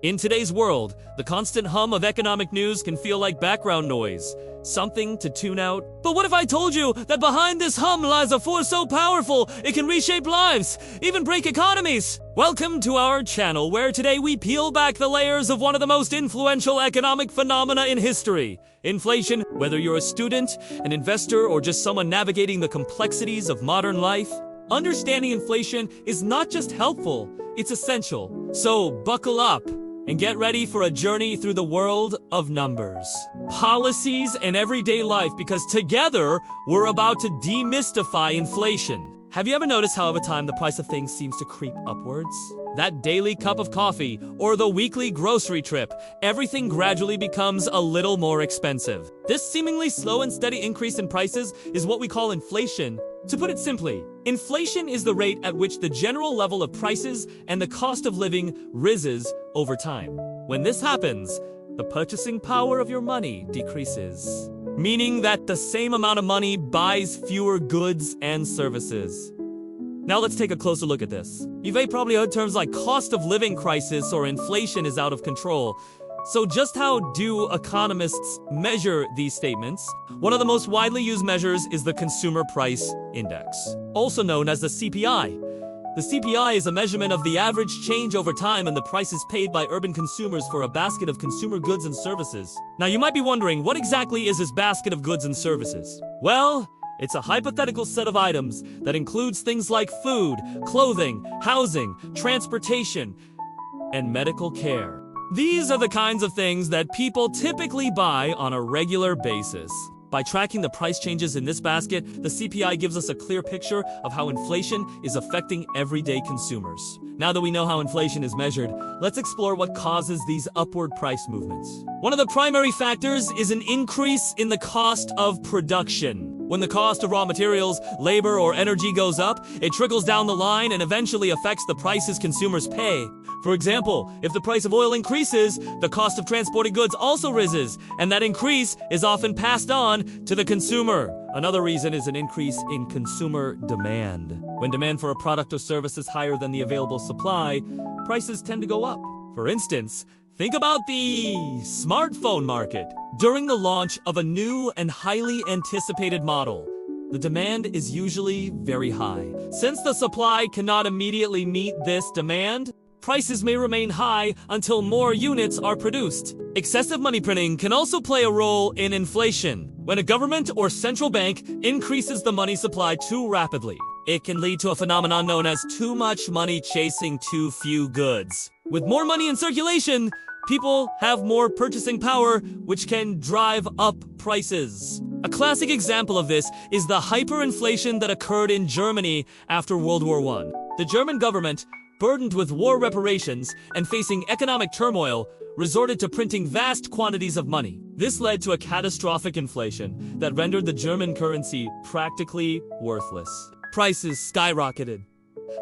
In today's world, the constant hum of economic news can feel like background noise, something to tune out. But what if I told you that behind this hum lies a force so powerful it can reshape lives, even break economies? Welcome to our channel, where today we peel back the layers of one of the most influential economic phenomena in history. Inflation. Whether you're a student, an investor, or just someone navigating the complexities of modern life, understanding inflation is not just helpful, it's essential. So buckle up and get ready for a journey through the world of numbers, policies, and everyday life, because together we're about to demystify inflation. Have you ever noticed how over time the price of things seems to creep upwards? That daily cup of coffee or the weekly grocery trip, everything gradually becomes a little more expensive. This seemingly slow and steady increase in prices is what we call inflation. To put it simply, inflation is the rate at which the general level of prices and the cost of living rises over time. When this happens, the purchasing power of your money decreases, meaning that the same amount of money buys fewer goods and services. Now let's take a closer look at this. You've probably heard terms like cost of living crisis or inflation is out of control. So just how do economists measure these statements? One of the most widely used measures is the Consumer Price Index, also known as the CPI. The CPI is a measurement of the average change over time in the prices paid by urban consumers for a basket of consumer goods and services. Now you might be wondering, what exactly is this basket of goods and services? Well, it's a hypothetical set of items that includes things like food, clothing, housing, transportation, and medical care. These are the kinds of things that people typically buy on a regular basis. By tracking the price changes in this basket, the CPI gives us a clear picture of how inflation is affecting everyday consumers. Now that we know how inflation is measured, let's explore what causes these upward price movements. One of the primary factors is an increase in the cost of production. When the cost of raw materials, labor, or energy goes up, it trickles down the line and eventually affects the prices consumers pay. For example, if the price of oil increases, the cost of transporting goods also rises, and that increase is often passed on to the consumer. Another reason is an increase in consumer demand. When demand for a product or service is higher than the available supply, prices tend to go up. For instance, think about the smartphone market. During the launch of a new and highly anticipated model, the demand is usually very high. Since the supply cannot immediately meet this demand, prices may remain high until more units are produced. Excessive money printing can also play a role in inflation. When a government or central bank increases the money supply too rapidly, it can lead to a phenomenon known as too much money chasing too few goods. With more money in circulation, people have more purchasing power, which can drive up prices. A classic example of this is the hyperinflation that occurred in Germany after World War I. The German government, burdened with war reparations and facing economic turmoil, resorted to printing vast quantities of money. This led to a catastrophic inflation that rendered the German currency practically worthless. Prices skyrocketed,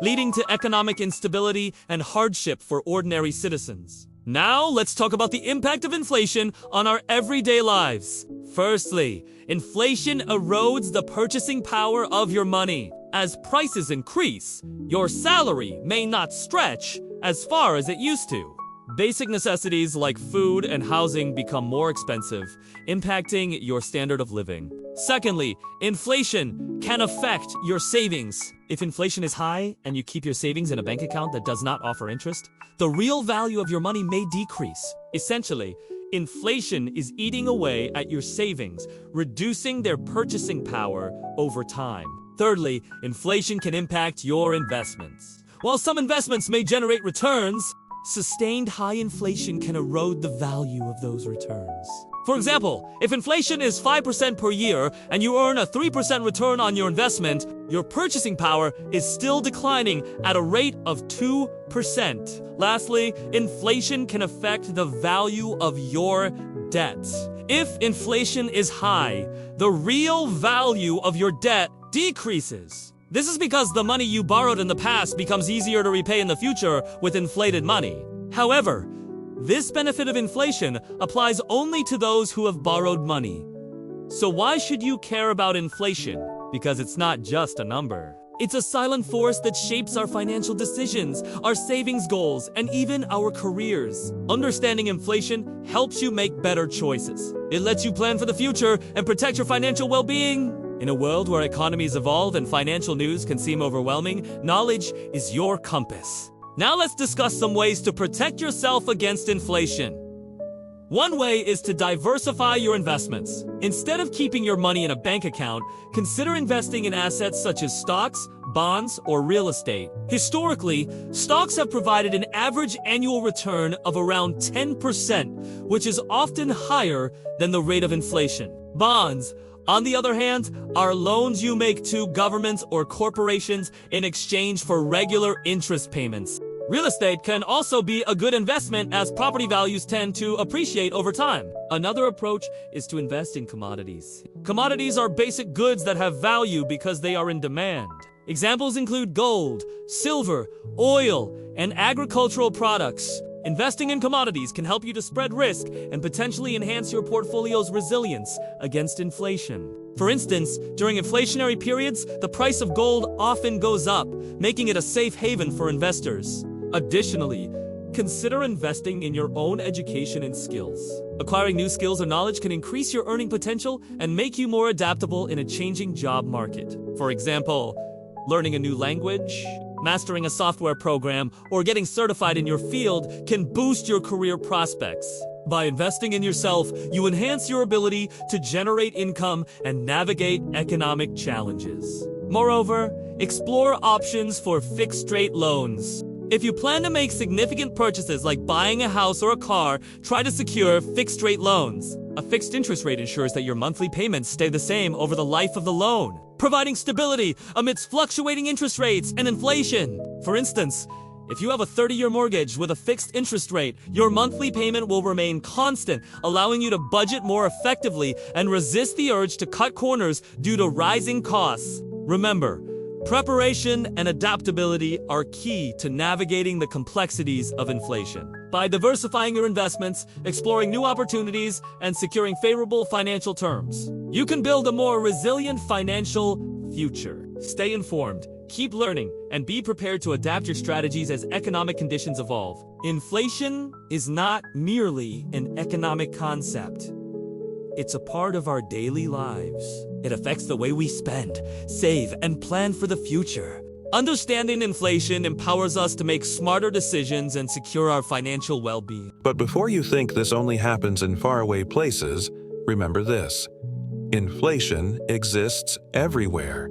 leading to economic instability and hardship for ordinary citizens. Now, let's talk about the impact of inflation on our everyday lives. Firstly, inflation erodes the purchasing power of your money. As prices increase, your salary may not stretch as far as it used to. Basic necessities like food and housing become more expensive, impacting your standard of living. Secondly, inflation can affect your savings. If inflation is high and you keep your savings in a bank account that does not offer interest, the real value of your money may decrease. Essentially, inflation is eating away at your savings, reducing their purchasing power over time. Thirdly, inflation can impact your investments. While some investments may generate returns, sustained high inflation can erode the value of those returns. For example, if inflation is 5% per year and you earn a 3% return on your investment, your purchasing power is still declining at a rate of 2%. Lastly, inflation can affect the value of your debt. If inflation is high, the real value of your debt decreases. This is because the money you borrowed in the past becomes easier to repay in the future with inflated money. However, this benefit of inflation applies only to those who have borrowed money. So why should you care about inflation? Because it's not just a number. It's a silent force that shapes our financial decisions, our savings goals, and even our careers. Understanding inflation helps you make better choices. It lets you plan for the future and protect your financial well-being. In a world where economies evolve and financial news can seem overwhelming, knowledge is your compass. Now let's discuss some ways to protect yourself against inflation. One way is to diversify your investments. Instead of keeping your money in a bank account, consider investing in assets such as stocks, bonds, or real estate. Historically, stocks have provided an average annual return of around 10%, which is often higher than the rate of inflation. Bonds, on the other hand, are loans you make to governments or corporations in exchange for regular interest payments. Real estate can also be a good investment as property values tend to appreciate over time. Another approach is to invest in commodities. Commodities are basic goods that have value because they are in demand. Examples include gold, silver, oil, and agricultural products. Investing in commodities can help you to spread risk and potentially enhance your portfolio's resilience against inflation. For instance, during inflationary periods, the price of gold often goes up, making it a safe haven for investors. Additionally, consider investing in your own education and skills. Acquiring new skills or knowledge can increase your earning potential and make you more adaptable in a changing job market. For example, learning a new language, mastering a software program, or getting certified in your field can boost your career prospects. By investing in yourself, you enhance your ability to generate income and navigate economic challenges. Moreover, explore options for fixed-rate loans. If you plan to make significant purchases like buying a house or a car, try to secure fixed-rate loans. A fixed interest rate ensures that your monthly payments stay the same over the life of the loan, providing stability amidst fluctuating interest rates and inflation. For instance, if you have a 30-year mortgage with a fixed interest rate, your monthly payment will remain constant, allowing you to budget more effectively and resist the urge to cut corners due to rising costs. Remember, preparation and adaptability are key to navigating the complexities of inflation. By diversifying your investments, exploring new opportunities, and securing favorable financial terms, you can build a more resilient financial future. Stay informed, keep learning, and be prepared to adapt your strategies as economic conditions evolve. Inflation is not merely an economic concept. It's a part of our daily lives. It affects the way we spend, save, and plan for the future. Understanding inflation empowers us to make smarter decisions and secure our financial well-being. But before you think this only happens in faraway places, remember this. Inflation exists everywhere.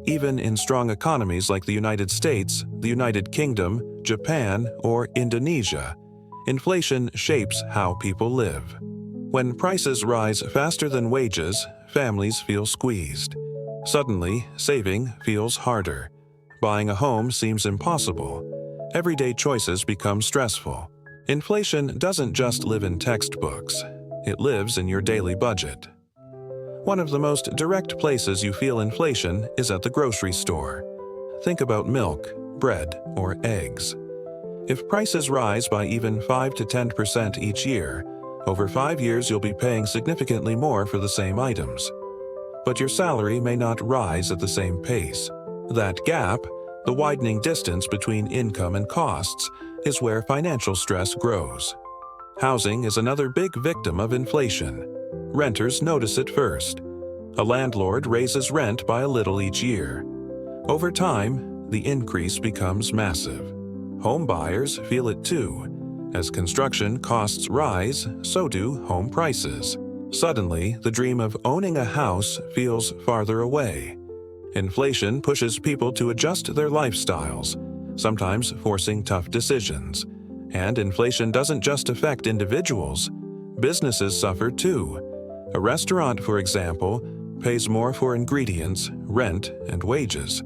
Even in strong economies like the United States, the United Kingdom, Japan, or Indonesia, inflation shapes how people live. When prices rise faster than wages, families feel squeezed. Suddenly, saving feels harder. Buying a home seems impossible. Everyday choices become stressful. Inflation doesn't just live in textbooks. It lives in your daily budget. One of the most direct places you feel inflation is at the grocery store. Think about milk, bread, or eggs. If prices rise by even 5 to 10% each year, over 5 years you'll be paying significantly more for the same items. But your salary may not rise at the same pace. That gap, the widening distance between income and costs, is where financial stress grows. Housing is another big victim of inflation. Renters notice it first. A landlord raises rent by a little each year. Over time, the increase becomes massive. Home buyers feel it too. As construction costs rise, so do home prices. Suddenly, the dream of owning a house feels farther away. Inflation pushes people to adjust their lifestyles, sometimes forcing tough decisions. And inflation doesn't just affect individuals. Businesses suffer too. A restaurant, for example, pays more for ingredients, rent, and wages.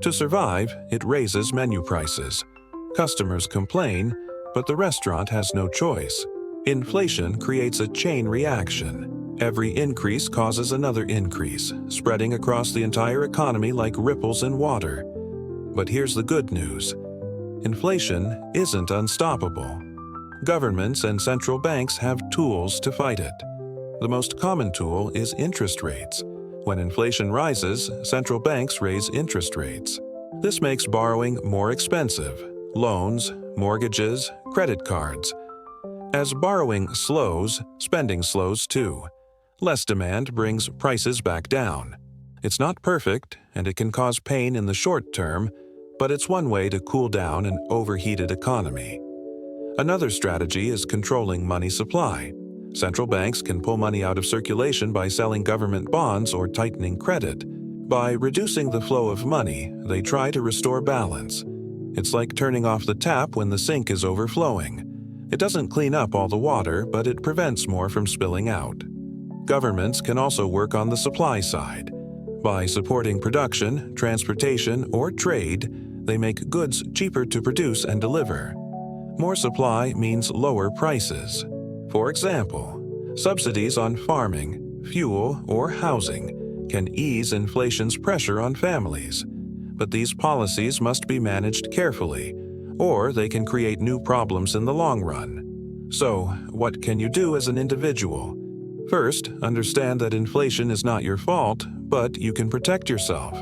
To survive, it raises menu prices. Customers complain, but the restaurant has no choice. Inflation creates a chain reaction. Every increase causes another increase, spreading across the entire economy like ripples in water. But here's the good news. Inflation isn't unstoppable. Governments and central banks have tools to fight it. The most common tool is interest rates. When inflation rises, central banks raise interest rates. This makes borrowing more expensive: loans, mortgages, credit cards. As borrowing slows, spending slows too. Less demand brings prices back down. It's not perfect, and it can cause pain in the short term, but it's one way to cool down an overheated economy. Another strategy is controlling money supply. Central banks can pull money out of circulation by selling government bonds or tightening credit. By reducing the flow of money, they try to restore balance. It's like turning off the tap when the sink is overflowing. It doesn't clean up all the water, but it prevents more from spilling out. Governments can also work on the supply side. By supporting production, transportation, or trade, they make goods cheaper to produce and deliver. More supply means lower prices. For example, subsidies on farming, fuel, or housing can ease inflation's pressure on families. But these policies must be managed carefully, or they can create new problems in the long run. So, what can you do as an individual? First, understand that inflation is not your fault, but you can protect yourself.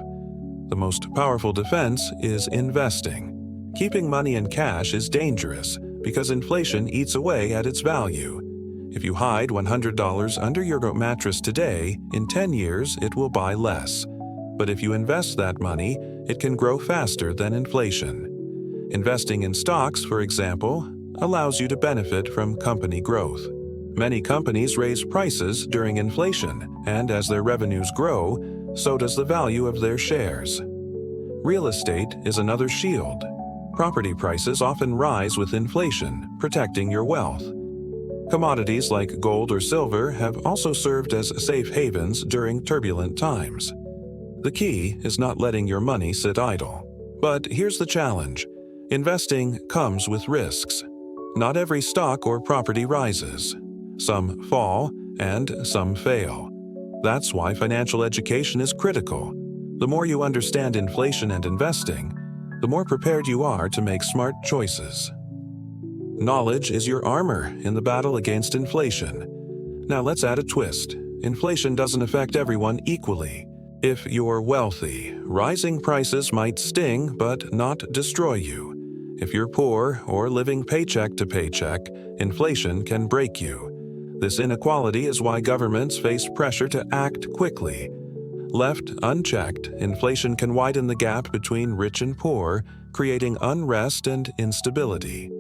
The most powerful defense is investing. Keeping money in cash is dangerous because inflation eats away at its value. If you hide $100 under your mattress today, in 10 years it will buy less. But if you invest that money, it can grow faster than inflation. Investing in stocks, for example, allows you to benefit from company growth. Many companies raise prices during inflation, and as their revenues grow, so does the value of their shares. Real estate is another shield. Property prices often rise with inflation, protecting your wealth. Commodities like gold or silver have also served as safe havens during turbulent times. The key is not letting your money sit idle. But here's the challenge. Investing comes with risks. Not every stock or property rises. Some fall, and some fail. That's why financial education is critical. The more you understand inflation and investing, the more prepared you are to make smart choices. Knowledge is your armor in the battle against inflation. Now let's add a twist. Inflation doesn't affect everyone equally. If you're wealthy, rising prices might sting but not destroy you. If you're poor or living paycheck to paycheck, inflation can break you. This inequality is why governments face pressure to act quickly. Left unchecked, inflation can widen the gap between rich and poor, creating unrest and instability.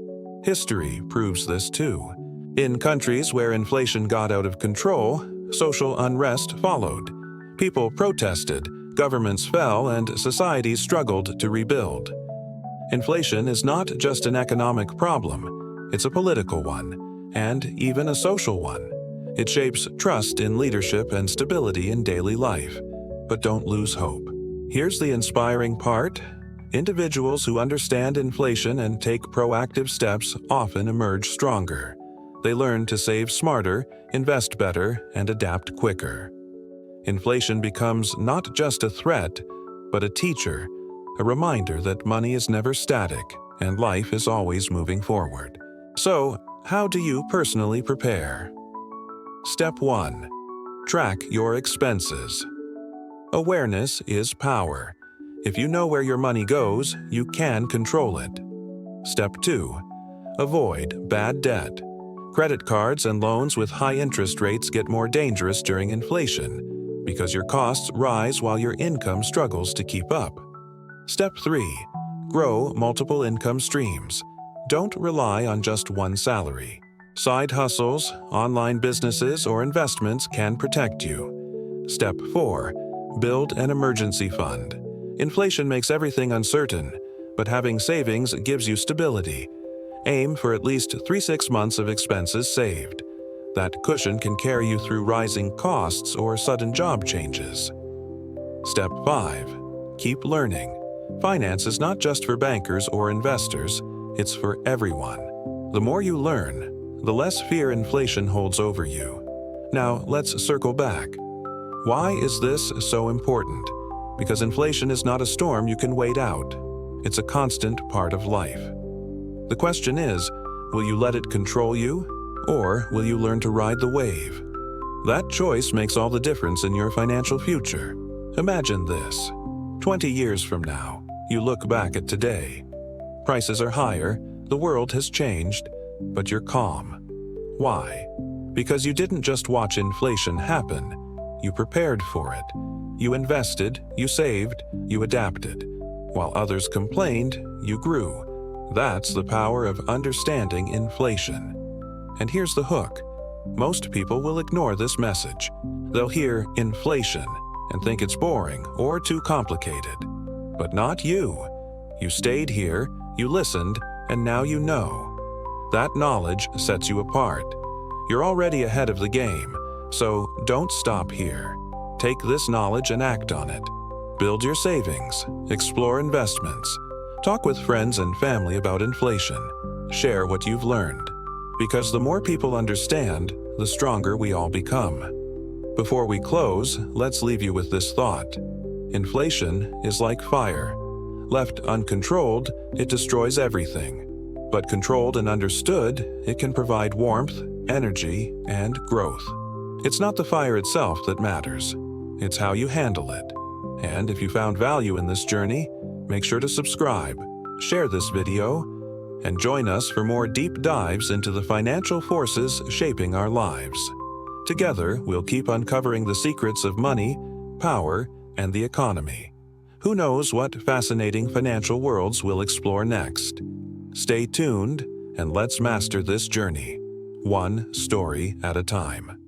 History proves this too. In countries where inflation got out of control, social unrest followed. People protested, governments fell, and societies struggled to rebuild. Inflation is not just an economic problem, it's a political one, and even a social one. It shapes trust in leadership and stability in daily life. But don't lose hope. Here's the inspiring part. Individuals who understand inflation and take proactive steps often emerge stronger. They learn to save smarter, invest better, and adapt quicker. Inflation becomes not just a threat, but a teacher, a reminder that money is never static and life is always moving forward. So, how do you personally prepare? Step 1. Track your expenses. Awareness is power. If you know where your money goes, you can control it. Step 2. Avoid bad debt. Credit cards and loans with high interest rates get more dangerous during inflation because your costs rise while your income struggles to keep up. Step 3. Grow multiple income streams. Don't rely on just one salary. Side hustles, online businesses, or investments can protect you. Step 4. Build an emergency fund. Inflation makes everything uncertain, but having savings gives you stability. Aim for at least 3-6 months of expenses saved. That cushion can carry you through rising costs or sudden job changes. Step 5. Keep learning. Finance is not just for bankers or investors, it's for everyone. The more you learn, the less fear inflation holds over you. Now, let's circle back. Why is this so important? Because inflation is not a storm you can wait out. It's a constant part of life. The question is, will you let it control you, or will you learn to ride the wave? That choice makes all the difference in your financial future. Imagine this. 20 years from now, you look back at today. Prices are higher, the world has changed, but you're calm. Why? Because you didn't just watch inflation happen, you prepared for it. You invested, you saved, you adapted. While others complained, you grew. That's the power of understanding inflation. And here's the hook. Most people will ignore this message. They'll hear inflation and think it's boring or too complicated. But not you. You stayed here, you listened, and now you know. That knowledge sets you apart. You're already ahead of the game, so don't stop here. Take this knowledge and act on it. Build your savings, explore investments, talk with friends and family about inflation, share what you've learned. Because the more people understand, the stronger we all become. Before we close, let's leave you with this thought. Inflation is like fire. Left uncontrolled, it destroys everything. But controlled and understood, it can provide warmth, energy, and growth. It's not the fire itself that matters. It's how you handle it. And if you found value in this journey, make sure to subscribe, share this video, and join us for more deep dives into the financial forces shaping our lives. Together, we'll keep uncovering the secrets of money, power, and the economy. Who knows what fascinating financial worlds we'll explore next? Stay tuned, and let's master this journey, one story at a time.